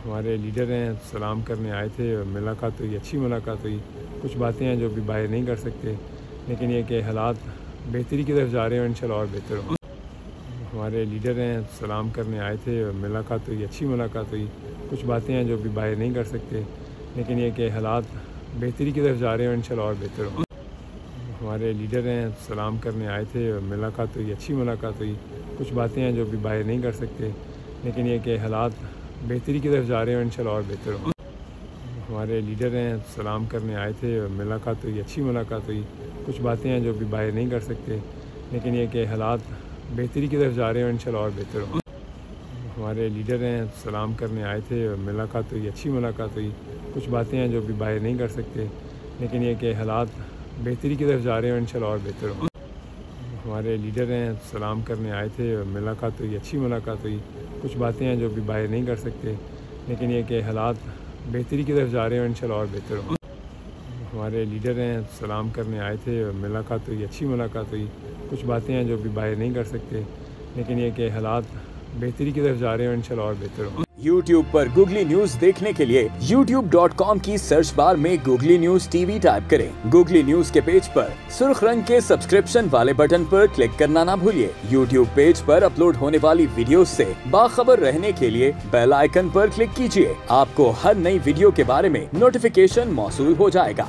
हमारे लीडर हैं, सलाम करने आए थे, मुलाकात हुई, अच्छी मुलाकात हुई। कुछ बातें हैं जो अभी बाहर नहीं कर सकते, लेकिन ये कि हालात बेहतरी की तरफ जा रहे हैं और इंशाल्लाह और बेहतर होंगे। हमारे लीडर हैं, सलाम करने आए थे, मुलाकात हुई, अच्छी मुलाकात हुई। कुछ बातें हैं जो अभी बाहर नहीं कर सकते, लेकिन ये कि हालात बेहतरी की तरफ जा रहे हैं और इंशाल्लाह और बेहतर होंगे। हमारे लीडर हैं, सलाम करने आए थे, मुलाकात हुई, अच्छी मुलाकात हुई। कुछ बातें हैं जो अभी बाहर नहीं कर सकते, लेकिन ये कि हालात बेहतरी की तरफ जा रहे हैं और इंशाल्लाह और बेहतर होंगे। हमारे लीडर हैं, सलाम करने आए थे, मुलाकात हुई, अच्छी मुलाकात हुई। कुछ बातें हैं जो अभी बाहर नहीं कर सकते, लेकिन ये कि हालात बेहतरी की तरफ जा रहे हैं और इंशाल्लाह और बेहतर होंगे। हमारे लीडर हैं, सलाम करने आए थे, मुलाकात हुई, अच्छी मुलाकात हुई। कुछ बातें हैं जो अभी बाहर नहीं कर सकते, लेकिन ये कि हालात बेहतरी की तरफ जा रहे हैं और इंशाल्लाह और बेहतर होंगे। हमारे लीडर हैं, सलाम करने आए थे, मुलाकात हुई, अच्छी मुलाकात हुई। कुछ बातें हैं जो अभी बाहर नहीं कर सकते, लेकिन ये कि हालात बेहतरी की तरफ जा रहे हैं और इंशाल्लाह और बेहतर होंगे। हमारे लीडर हैं, सलाम करने आए थे, मुलाकात हुई, अच्छी मुलाकात हुई। कुछ बातें हैं जो अभी बाहर नहीं कर सकते, लेकिन ये कि हालात बेहतरी की तरफ जा रहे हैं और इंशाल्लाह और बेहतर होंगे। YouTube पर गूगली न्यूज देखने के लिए youtube.com की सर्च बार में गूगली न्यूज टीवी टाइप करें। गूगली न्यूज के पेज पर सुर्ख रंग के सब्सक्रिप्शन वाले बटन पर क्लिक करना ना भूलिए। YouTube पेज पर अपलोड होने वाली वीडियो से बाखबर रहने के लिए बेल आइकन पर क्लिक कीजिए। आपको हर नई वीडियो के बारे में नोटिफिकेशन मौसूल हो जाएगा।